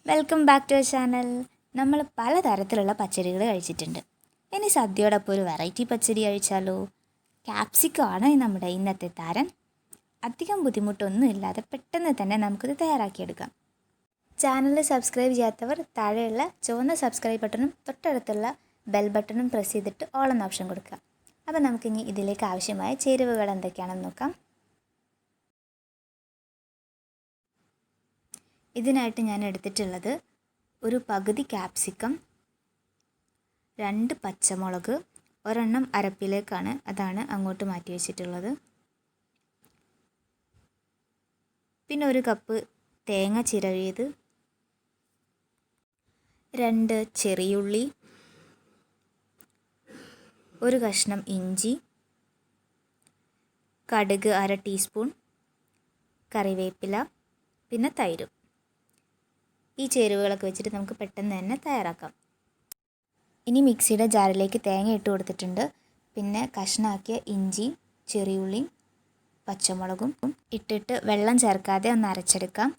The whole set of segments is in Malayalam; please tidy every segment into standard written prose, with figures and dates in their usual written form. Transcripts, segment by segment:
Welcome back to our channel. നമ്മൾ പലതരത്തിലുള്ള പച്ചടികൾ കഴിച്ചിട്ടുണ്ട്. ഇനി സദ്യയോടൊപ്പം ഒരു വെറൈറ്റി പച്ചടി കഴിച്ചാലോ? ക്യാപ്സിക്കം ആണ് നമ്മുടെ ഇന്നത്തെ താരം. അധികം ബുദ്ധിമുട്ടൊന്നും ഇല്ലാതെ പെട്ടെന്ന് തന്നെ നമുക്കിത് തയ്യാറാക്കിയെടുക്കാം. ചാനൽ സബ്സ്ക്രൈബ് ചെയ്യാത്തവർ താഴെയുള്ള ചുവന്ന സബ്സ്ക്രൈബ് ബട്ടണും തൊട്ടടുത്തുള്ള ബെൽ ബട്ടണും പ്രസ് ചെയ്തിട്ട് ഓൾ എന്ന ഓപ്ഷൻ കൊടുക്കുക. അപ്പോൾ നമുക്കിനി ഇതിലേക്ക് ആവശ്യമായ ചേരുവകൾ എന്തൊക്കെയാണെന്ന് നോക്കാം. ഇതിനായിട്ട് ഞാൻ എടുത്തിട്ടുള്ളത് ഒരു പകുതി ക്യാപ്സിക്കം, 2 പച്ചമുളക്, ഒരെണ്ണം അരപ്പിലേക്കാണ്, അതാണ് അങ്ങോട്ട് മാറ്റി വെച്ചിട്ടുള്ളത്. പിന്നെ 1 കപ്പ് തേങ്ങ ചിരവിയത്, 2 ചെറിയുള്ളി, 1 കഷ്ണം ഇഞ്ചി, കടുക് 1/2 ടീസ്പൂൺ, കറിവേപ്പില, പിന്നെ തൈരും. ഈ ചേരുവകളൊക്കെ വെച്ചിട്ട് നമുക്ക് പെട്ടെന്ന് തന്നെ തയ്യാറാക്കാം. ഇനി മിക്സിയുടെ ജാറിലേക്ക് തേങ്ങ ഇട്ട് കൊടുത്തിട്ടുണ്ട്. പിന്നെ കഷ്ണാക്കിയ ഇഞ്ചി, ചെറിയുള്ളി, പച്ചമുളകും ഇട്ടിട്ട് വെള്ളം ചേർക്കാതെ ഒന്ന് അരച്ചെടുക്കാം.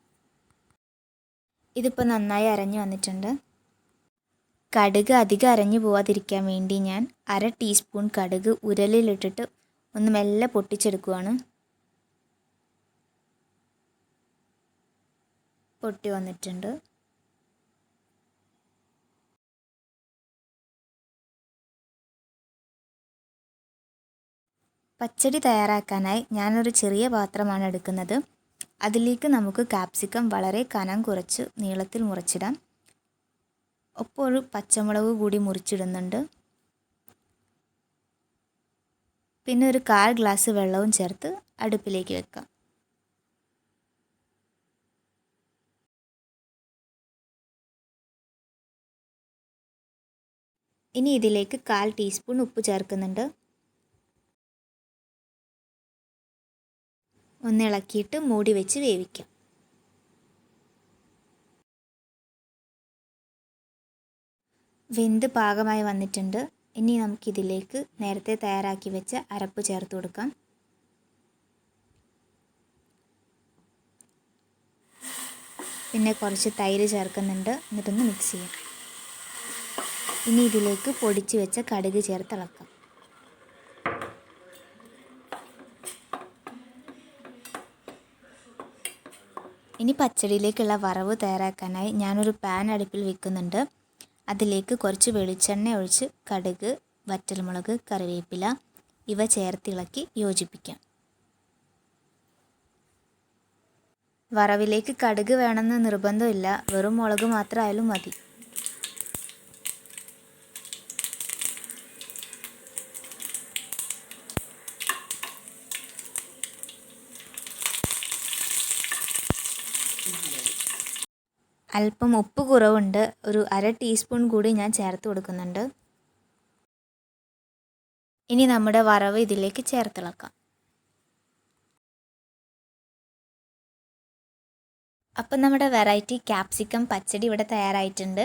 ഇതിപ്പോൾ നന്നായി അരഞ്ഞു വന്നിട്ടുണ്ട്. കടുക് അധികം അരഞ്ഞു പോവാതിരിക്കാൻ വേണ്ടി ഞാൻ 1/2 ടീസ്പൂൺ കടുക് ഉരലിലിട്ടിട്ട് ഒന്ന് മെല്ലെ പൊട്ടിച്ചെടുക്കുവാണ്. പൊട്ടി വന്നിട്ടുണ്ട്. പച്ചടി തയ്യാറാക്കാനായി ഞാനൊരു ചെറിയ പാത്രമാണ് എടുക്കുന്നത്. അതിലേക്ക് നമുക്ക് കാപ്സിക്കം വളരെ കനം കുറച്ച് നീളത്തിൽ മുറിച്ചിടാം. ഒപ്പം ഒരു പച്ചമുളക് കൂടി മുറിച്ചിടുന്നുണ്ട്. പിന്നെ ഒരു 1/4 ഗ്ലാസ് വെള്ളവും ചേർത്ത് അടുപ്പിലേക്ക് വെക്കാം. ഇനി ഇതിലേക്ക് 1/4 ടീസ്പൂൺ ഉപ്പ് ചേർക്കുന്നുണ്ട്. ഒന്ന് ഇളക്കിയിട്ട് മൂടി വെച്ച് വേവിക്കാം. വെന്ത് പാകമായി വന്നിട്ടുണ്ട്. ഇനി നമുക്കിതിലേക്ക് നേരത്തെ തയ്യാറാക്കി വെച്ച അരപ്പ് ചേർത്ത് കൊടുക്കാം. പിന്നെ കുറച്ച് തൈര് ചേർക്കുന്നുണ്ട്. എന്നിട്ടൊന്ന് മിക്സ് ചെയ്യാം. ഇനി ഇതിലേക്ക് പൊടിച്ച് വെച്ച കടുക് ചേർത്ത് ഇളക്കാം. ഇനി പച്ചടിയിലേക്കുള്ള വറവ് തയ്യാറാക്കാനായി ഞാനൊരു പാൻ അടുപ്പിൽ വെക്കുന്നുണ്ട്. അതിലേക്ക് കുറച്ച് വെളിച്ചെണ്ണ ഒഴിച്ച് കടുക്, വറ്റൽമുളക്, കറിവേപ്പില ഇവ ചേർത്തിളക്കി യോജിപ്പിക്കാം. വറവിലേക്ക് കടുക് വേണമെന്ന് നിർബന്ധമില്ല, വെറും മുളക് മാത്രമായാലും മതി. അല്പം ഉപ്പ് കുറവുണ്ട്. ഒരു 1/2 ടീസ്പൂൺ കൂടി ഞാൻ ചേർത്ത് കൊടുക്കുന്നുണ്ട്. ഇനി നമ്മുടെ വറവ് ഇതിലേക്ക് ചേർത്തിളക്കാം. അപ്പം നമ്മുടെ വെറൈറ്റി ക്യാപ്സിക്കം പച്ചടി ഇവിടെ തയ്യാറായിട്ടുണ്ട്.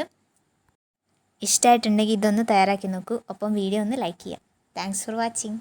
ഇഷ്ടമായിട്ടുണ്ടെങ്കിൽ ഇതൊന്ന് തയ്യാറാക്കി നോക്കൂ. ഒപ്പം വീഡിയോ ഒന്ന് ലൈക്ക് ചെയ്യാം. Thanks for watching.